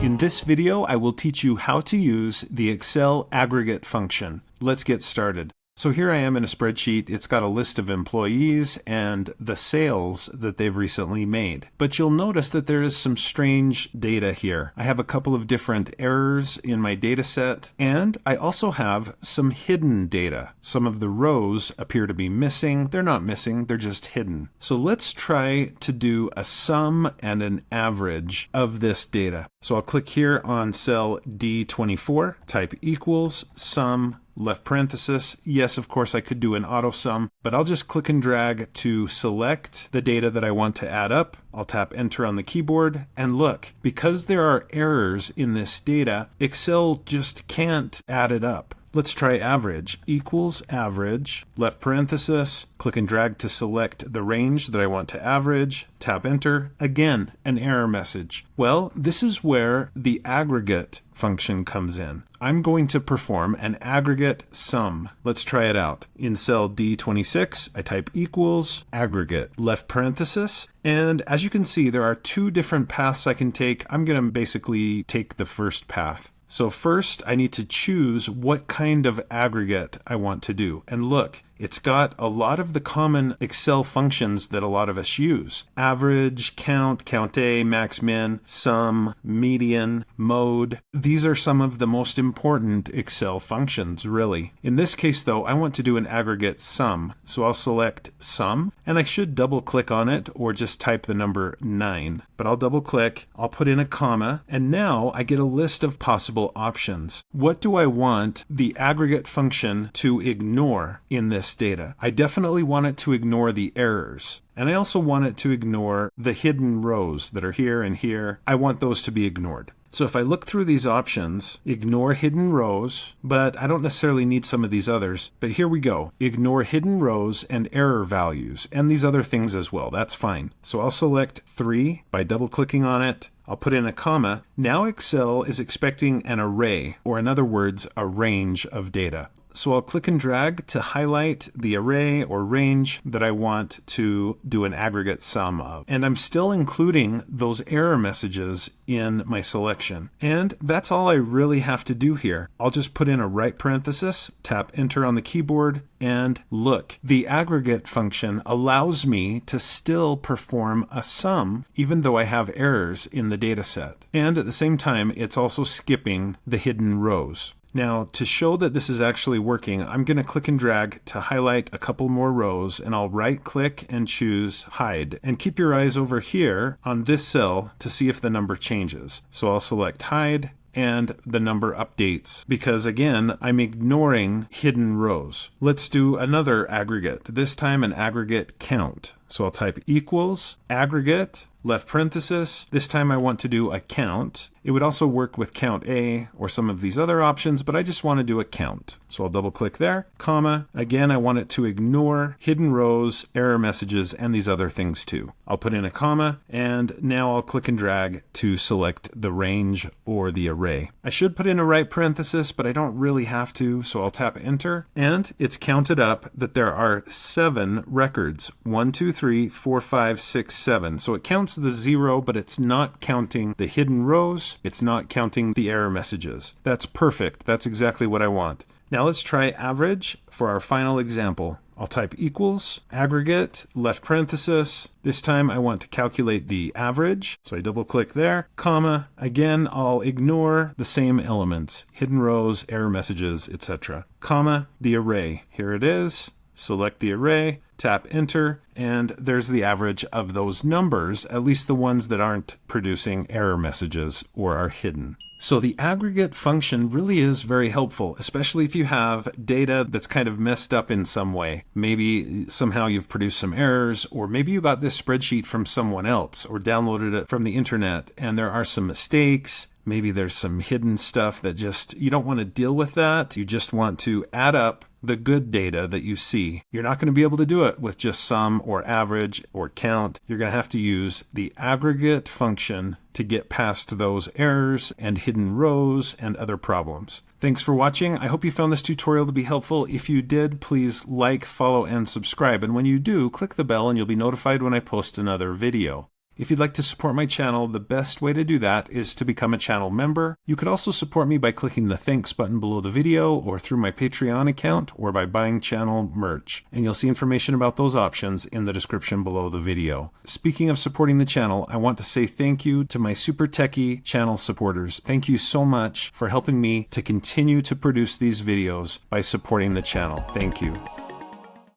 In this video, I will teach you how to use the Excel aggregate function. Let's get started. So here I am in a spreadsheet. It's got a list of employees and the sales that they've recently made. But you'll notice that there is some strange data here. I have a couple of different errors in my data set, and I also have some hidden data. Some of the rows appear to be missing. They're not missing, they're just hidden. So let's try to do a sum and an average of this data. So I'll click here on cell D24, type equals, sum, left parenthesis. Yes, of course I could do an auto sum, but I'll just click and drag to select the data that I want to add up. I'll tap enter on the keyboard, and look, because there are errors in this data, Excel just can't add it up. Let's try average. Equals average, left parenthesis, click and drag to select the range that I want to average, tap enter. Again, an error message. Well, this is where the aggregate function comes in. I'm going to perform an aggregate sum. Let's try it out. In cell D26, I type equals aggregate, left parenthesis, and as you can see, there are two different paths I can take. I'm going to basically take the first path. So first, I need to choose what kind of aggregate I want to do. And look, it's got a lot of the common Excel functions that a lot of us use. Average, count, count A, max min, sum, median, mode. These are some of the most important Excel functions, really. In this case, though, I want to do an aggregate sum. So I'll select sum, and I should double click on it or just type the number 9. But I'll double click, I'll put in a comma, and now I get a list of possible options. What do I want the aggregate function to ignore in this data? I definitely want it to ignore the errors. And I also want it to ignore the hidden rows that are here and here. I want those to be ignored. So if I look through these options, ignore hidden rows, but I don't necessarily need some of these others. But here we go. Ignore hidden rows and error values, and these other things as well. That's fine. So I'll select 3 by double clicking on it. I'll put in a comma. Now Excel is expecting an array, or in other words, a range of data. So I'll click and drag to highlight the array or range that I want to do an aggregate sum of. And I'm still including those error messages in my selection. And that's all I really have to do here. I'll just put in a right parenthesis, tap enter on the keyboard, and look, the aggregate function allows me to still perform a sum even though I have errors in the data set. And at the same time, it's also skipping the hidden rows. Now, to show that this is actually working, I'm going to click and drag to highlight a couple more rows, and I'll right click and choose hide. And keep your eyes over here on this cell to see if the number changes. So I'll select hide, and the number updates because, again, I'm ignoring hidden rows. Let's do another aggregate, this time an aggregate count. So I'll type equals aggregate, left parenthesis. This time I want to do a count. It would also work with count A or some of these other options, but I just want to do a count. So I'll double click there, comma. Again, I want it to ignore hidden rows, error messages, and these other things too. I'll put in a comma, and now I'll click and drag to select the range or the array. I should put in a right parenthesis, but I don't really have to, so I'll tap enter, and it's counted up that there are 7 records. 1, 2, 3, 4, 5, 6, 7. So it counts the 0, but it's not counting the hidden rows. It's not counting the error messages. That's perfect. That's exactly what I want. Now let's try average for our final example. I'll type equals aggregate, left parenthesis. This time I want to calculate the average. So I double click there, comma. Again, I'll ignore the same elements, hidden rows, error messages, etc. Comma, the array. Here it is. Select the array, tap enter, and there's the average of those numbers, at least the ones that aren't producing error messages or are hidden. So the aggregate function really is very helpful, especially if you have data that's kind of messed up in some way. Maybe somehow you've produced some errors, or maybe you got this spreadsheet from someone else or downloaded it from the internet and there are some mistakes. Maybe there's some hidden stuff that just, you don't want to deal with that. You just want to add up the good data that you see. You're not going to be able to do it with just sum or average or count. You're going to have to use the aggregate function to get past those errors and hidden rows and other problems. Thanks for watching. I hope you found this tutorial to be helpful. If you did, please like, follow, and subscribe. And when you do, click the bell and you'll be notified when I post another video. If you'd like to support my channel, the best way to do that is to become a channel member. You could also support me by clicking the thanks button below the video, or through my Patreon account, or by buying channel merch. And you'll see information about those options in the description below the video. Speaking of supporting the channel, I want to say thank you to my super techie channel supporters. Thank you so much for helping me to continue to produce these videos by supporting the channel. Thank you.